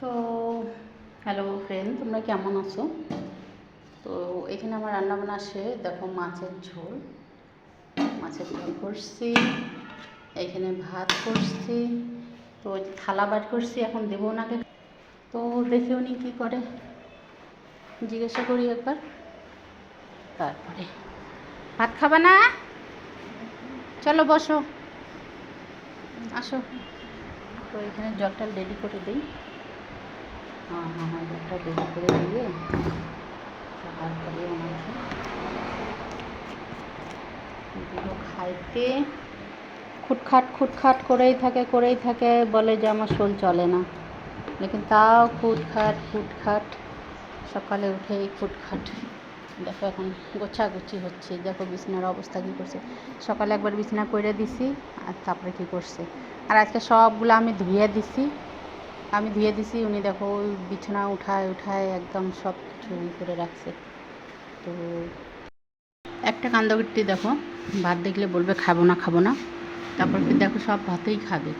তো hello friend, তোমরা কেমন আছো? তো এখানে আমার রান্নাবান্না আসে, দেখো মাছের ঝোল করছি, এখানে ভাত করছি। তো থালা বাট করছি, এখন দেবো ওনাকে। তো দেখি উনি কী করে, জিজ্ঞাসা করি একবার। তারপরে ভাত খাবা না? চলো বসো, আসো। তো এখানে জলটা রেডি করে দিই। হ্যাঁ, জলটা রেডি করে দিয়ে তারপরে ওনাকে দিব খাইতে। খুটখাট করেই থাকে, বলে যে আমার শোল চলে না, লেকিন তাও খুটখাট সকালে উঠেই খুটখাট। দেখো এখন গোছাগুছি হচ্ছে, দেখো বিছানার অবস্থা কী করছে। সকালে একবার বিছানা করে দিছি, আর তারপরে কী করছে। আর আজকে সবগুলো আমি ধুয়ে দিছি। উনি দেখো ওই বিছানা উঠায় একদম সব কিছু করে রাখছে। তো একটা কান্দগিরটি দেখো, ভাত দেখলে বলবে খাবো না, তারপর দেখো সব ভাতেই খাবে।